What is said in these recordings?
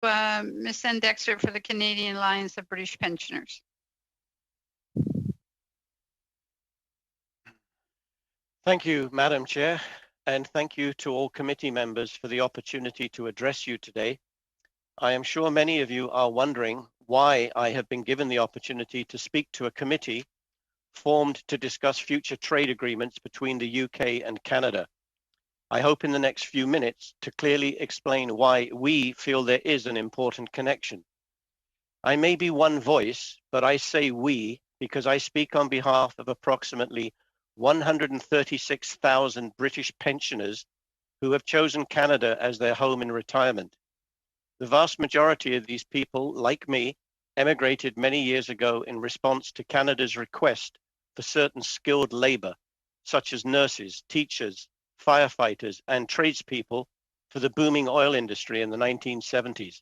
Ms. Andexser for the Canadian Alliance of British Pensioners. Thank you, Madam Chair, and thank you to all committee members for the opportunity to address you today. I am sure many of you are wondering why I have been given the opportunity to speak to a committee formed to discuss future trade agreements between the UK and Canada. I hope in the next few minutes to clearly explain why we feel there is an important connection. I may be one voice, but I say we because I speak on behalf of approximately 136,000 British pensioners who have chosen Canada as their home in retirement. The vast majority of these people, like me, emigrated many years ago in response to Canada's request for certain skilled labor, such as nurses, teachers, firefighters, and tradespeople for the booming oil industry in the 1970s.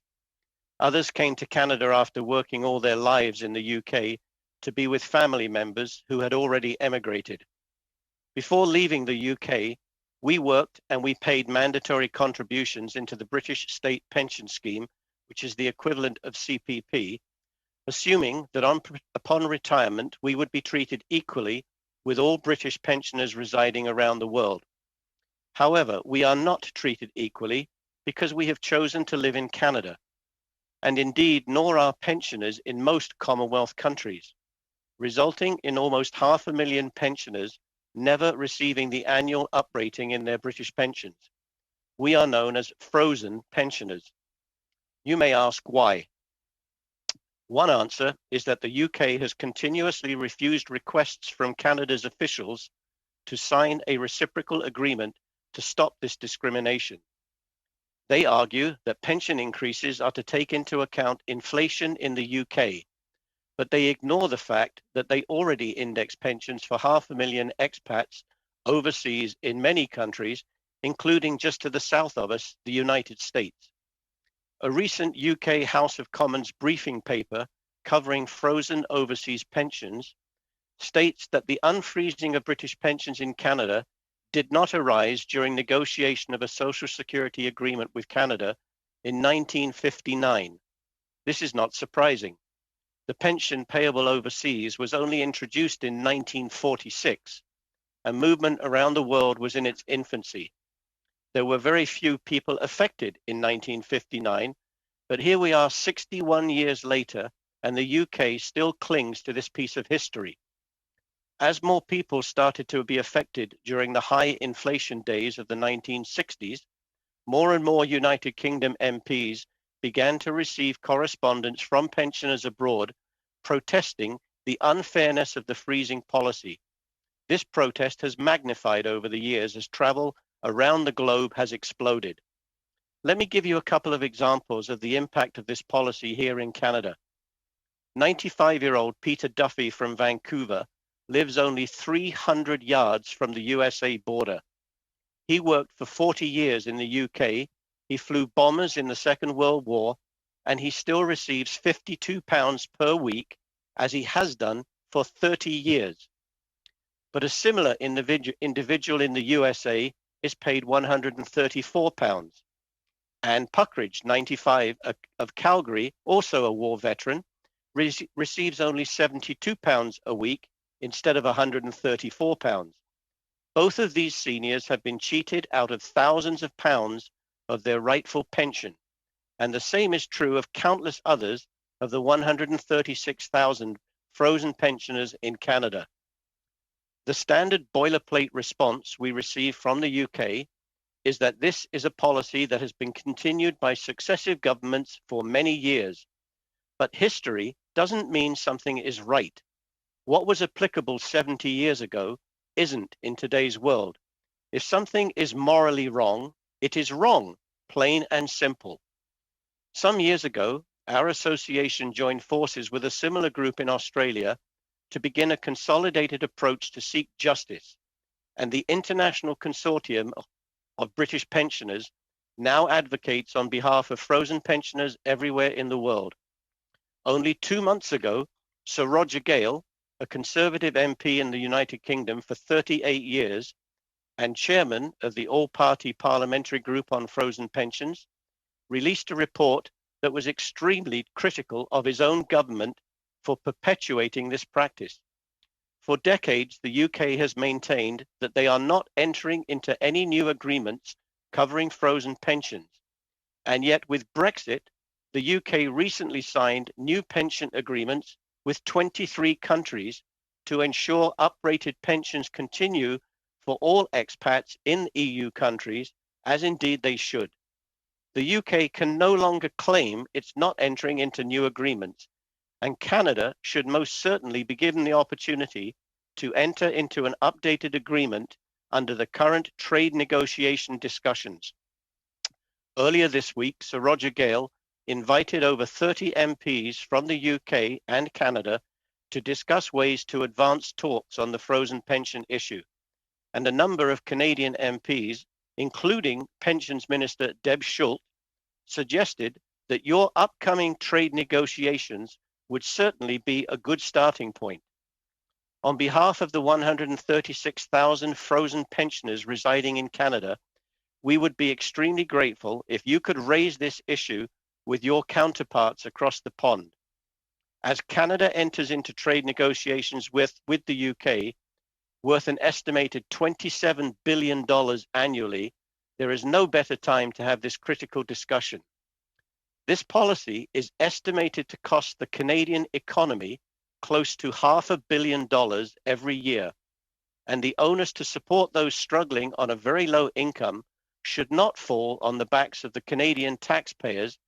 Others came to Canada after working all their lives in the UK to be with family members who had already emigrated. Before leaving the UK, we worked and we paid mandatory contributions into the British State Pension Scheme, which is the equivalent of CPP, assuming that upon retirement, we would be treated equally with all British pensioners residing around the world. However, we are not treated equally because we have chosen to live in Canada, and indeed, nor are pensioners in most Commonwealth countries, resulting in almost 500,000 pensioners never receiving the annual uprating in their British pensions. We are known as frozen pensioners. You may ask why. One answer is that the UK has continuously refused requests from Canada's officials to sign a reciprocal agreement to stop this discrimination. They argue that pension increases are to take into account inflation in the UK, but they ignore the fact that they already index pensions for 500,000 expats overseas in many countries, including just to the south of us, the United States. A recent UK House of Commons briefing paper covering frozen overseas pensions states that the unfreezing of British pensions in Canada did not arise during negotiation of a social security agreement with Canada in 1959. This is not surprising. The pension payable overseas was only introduced in 1946, and movement around the world was in its infancy. There were very few people affected in 1959, but here we are 61 years later, and the UK still clings to this piece of history. As more people started to be affected during the high inflation days of the 1960s, more and more United Kingdom MPs began to receive correspondence from pensioners abroad protesting the unfairness of the freezing policy. This protest has magnified over the years as travel around the globe has exploded. Let me give you a couple of examples of the impact of this policy here in Canada. 95-year-old Peter Duffy from Vancouver lives only 300 yards from the USA border. He worked for 40 years in the UK. He flew bombers in the Second World War, and he still receives £52 per week, as he has done for 30 years. But a similar individual in the USA is paid £134. Anne Puckridge, 95, of Calgary, also a war veteran, receives only £72 a week instead of £134. Both of these seniors have been cheated out of thousands of pounds of their rightful pension, and the same is true of countless others of the 136,000 frozen pensioners in Canada. The standard boilerplate response we receive from the UK is that this is a policy that has been continued by successive governments for many years. But history doesn't mean something is right. What was applicable 70 years ago isn't in today's world. If something is morally wrong, it is wrong, plain and simple. Some years ago, our association joined forces with a similar group in Australia to begin a consolidated approach to seek justice, and the International Consortium of British Pensioners now advocates on behalf of frozen pensioners everywhere in the world. Only 2 months ago, Sir Roger Gale, a Conservative MP in the United Kingdom for 38 years and chairman of the All-Party Parliamentary Group on Frozen Pensions, released a report that was extremely critical of his own government for perpetuating this practice. For decades, the UK has maintained that they are not entering into any new agreements covering frozen pensions. And yet with Brexit, the UK recently signed new pension agreements with 23 countries to ensure uprated pensions continue for all expats in EU countries, as indeed they should. The UK can no longer claim it's not entering into new agreements, and Canada should most certainly be given the opportunity to enter into an updated agreement under the current trade negotiation discussions. Earlier this week, Sir Roger Gale invited over 30 MPs from the UK and Canada to discuss ways to advance talks on the frozen pension issue. And a number of Canadian MPs, including Pensions Minister Deb Schultz, suggested that your upcoming trade negotiations would certainly be a good starting point. On behalf of the 136,000 frozen pensioners residing in Canada, we would be extremely grateful if you could raise this issue with your counterparts across the pond. As Canada enters into trade negotiations with the UK, worth an estimated $27 billion annually, there is no better time to have this critical discussion. This policy is estimated to cost the Canadian economy close to $500 million every year, and the onus to support those struggling on a very low income should not fall on the backs of the Canadian taxpayers,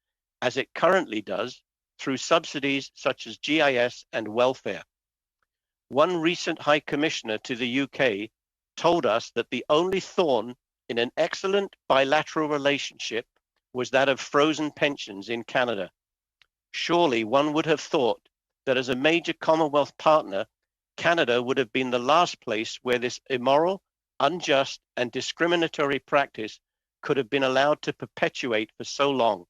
as it currently does through subsidies such as GIS and welfare. One recent High Commissioner to the UK told us that the only thorn in an excellent bilateral relationship was that of frozen pensions in Canada. Surely one would have thought that as a major Commonwealth partner, Canada would have been the last place where this immoral, unjust, and discriminatory practice could have been allowed to perpetuate for so long.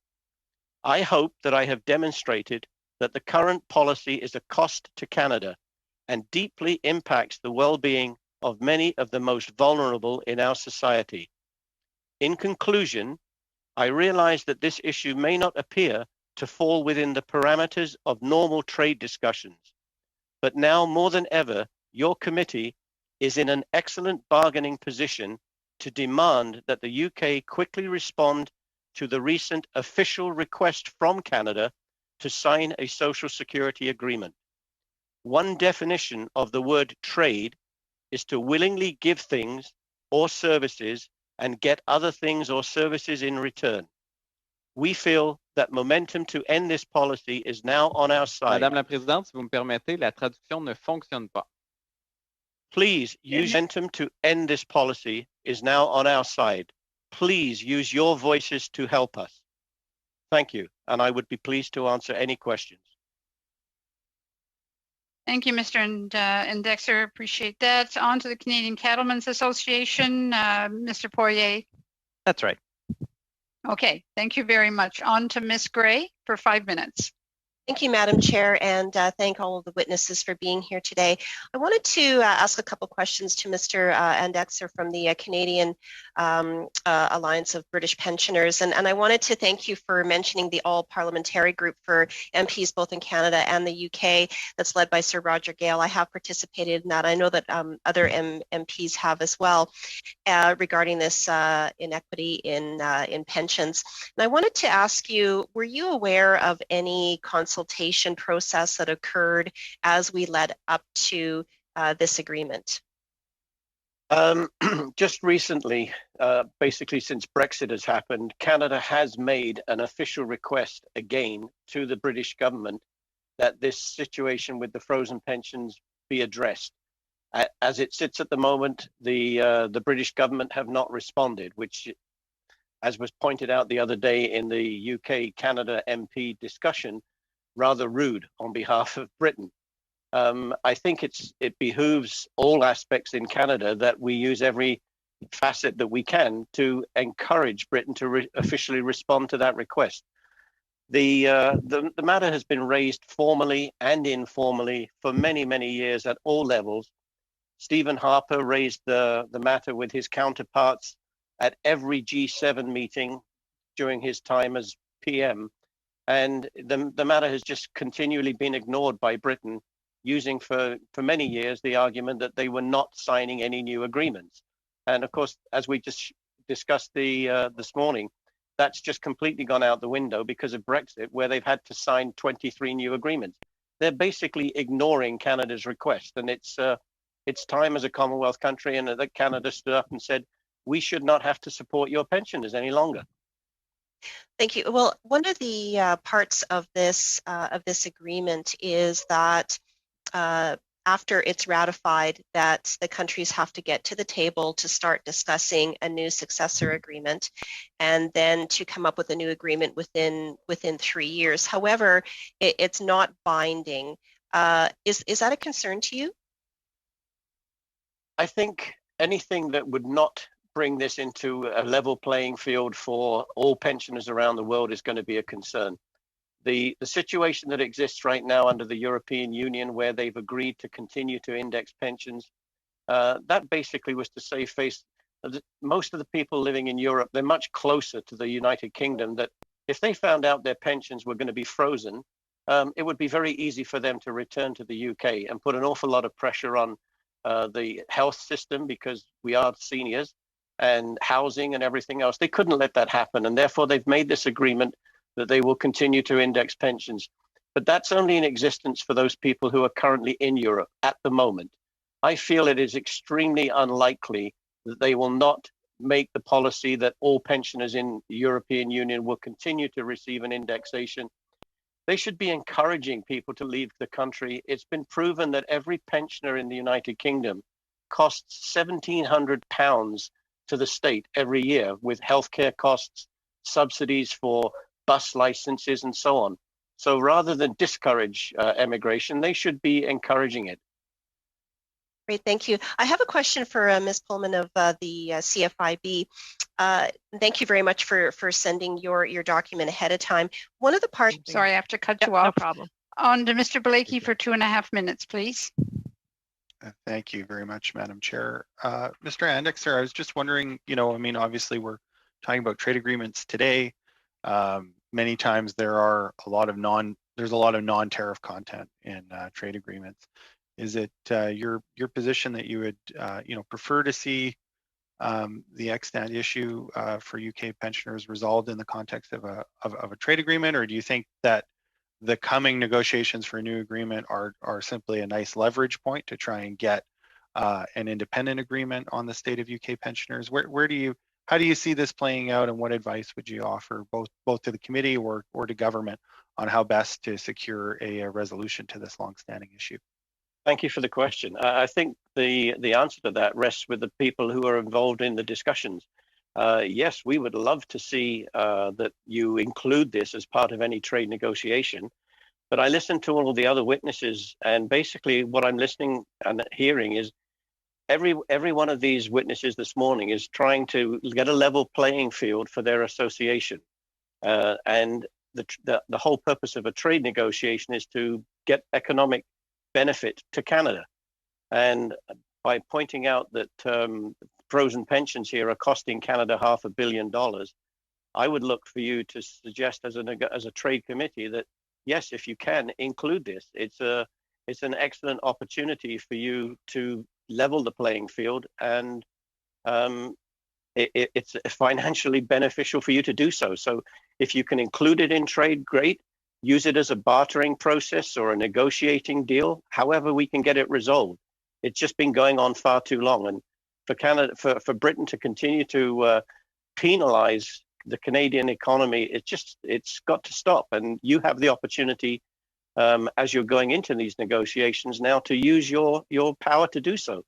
I hope that I have demonstrated that the current policy is a cost to Canada and deeply impacts the well-being of many of the most vulnerable in our society. In conclusion, I realize that this issue may not appear to fall within the parameters of normal trade discussions, but now more than ever, your committee is in an excellent bargaining position to demand that the UK quickly respond to the recent official request from Canada to sign a social security agreement. One definition of the word trade is to willingly give things or services and get other things or services in return. We feel that momentum to end this policy is now on our side. Madame la Présidente, si vous me permettez, la traduction ne fonctionne pas. Please use momentum to end this policy is now on our side. Please use your voices to help us. Thank you, and I would be pleased to answer any questions. Thank you, Mr. Andexser. Appreciate that. On to the Canadian Cattlemen's Association, Mr. Poirier. That's right. Okay, thank you very much. On to Ms. Gray for 5 minutes. Thank you, Madam Chair, and thank all of the witnesses for being here today. I wanted to ask a couple questions to Mr. Andexser from the Canadian Alliance of British Pensioners, and I wanted to thank you for mentioning the all-parliamentary group for MPs both in Canada and the UK that's led by Sir Roger Gale. I have participated in that. I know that other MPs have as well regarding this inequity in pensions. And I wanted to ask you, were you aware of any consultation process that occurred as we led up to this agreement? Just recently, basically since Brexit has happened, Canada has made an official request again to the British government that this situation with the frozen pensions be addressed. As it sits at the moment, the British government have not responded, which, as was pointed out the other day in the UK-Canada MP discussion, rather rude on behalf of Britain. I think it behooves all aspects in Canada that we use every facet that we can to encourage Britain to officially respond to that request. The matter has been raised formally and informally for many, many years at all levels. Stephen Harper raised the matter with his counterparts at every G7 meeting during his time as PM. And the matter has just continually been ignored by Britain, using for many years the argument that they were not signing any new agreements. And of course, as we just discussed this morning, that's just completely gone out the window because of Brexit, where they've had to sign 23 new agreements. They're basically ignoring Canada's request. And it's time as a Commonwealth country and that Canada stood up and said, we should not have to support your pensioners any longer. Thank you. Well, one of the parts of this agreement is that after it's ratified, that the countries have to get to the table to start discussing a new successor agreement, and then to come up with a new agreement within 3 years. However, it's not binding. Is that a concern to you? I think anything that would not bring this into a level playing field for all pensioners around the world is going to be a concern. The situation that exists right now under the European Union, where they've agreed to continue to index pensions, that basically was to save face. Most of the people living in Europe, they're much closer to the United Kingdom, that if they found out their pensions were going to be frozen, it would be very easy for them to return to the UK and put an awful lot of pressure on the health system, because we are seniors, and housing and everything else. They couldn't let that happen, and therefore they've made this agreement that they will continue to index pensions. But that's only in existence for those people who are currently in Europe at the moment. I feel it is extremely unlikely that they will not make the policy that all pensioners in the European Union will continue to receive an indexation. They should be encouraging people to leave the country. It's been proven that every pensioner in the United Kingdom costs £1,700 to the state every year, with healthcare costs, subsidies for bus licenses, and so on. So rather than discourage emigration, they should be encouraging it. Great, thank you. I have a question for Ms. Pullman of the CFIB. Thank you very much for sending your document ahead of time. One of the parts. Sorry, I have to cut you off. No problem. On to Mr. Blaikie for 2.5 minutes, please. Thank you very much, Madam Chair. Mr. Andexser, I was just wondering, obviously we're talking about trade agreements today. Many times there's a lot of non-tariff content in trade agreements. Is it your position that you would prefer to see the extant issue for UK pensioners resolved in the context of a trade agreement, or do you think that the coming negotiations for a new agreement are simply a nice leverage point to try and get an independent agreement on the state of UK pensioners? How do you see this playing out, and what advice would you offer both to the committee or to government on how best to secure a resolution to this longstanding issue? Thank you for the question. I think the answer to that rests with the people who are involved in the discussions. Yes, we would love to see that you include this as part of any trade negotiation. But I listened to all of the other witnesses, and basically what I'm listening and hearing is every one of these witnesses this morning is trying to get a level playing field for their association. And the whole purpose of a trade negotiation is to get economic benefit to Canada. And by pointing out that frozen pensions here are costing Canada $500 million, I would look for you to suggest as a trade committee that, yes, if you can include this, it's an excellent opportunity for you to level the playing field, and it's financially beneficial for you to do so. So if you can include it in trade, great. Use it as a bartering process or a negotiating deal, however we can get it resolved. It's just been going on far too long. And for Canada, for Britain to continue to penalize the Canadian economy, it's got to stop. And you have the opportunity, as you're going into these negotiations now, to use your power to do so.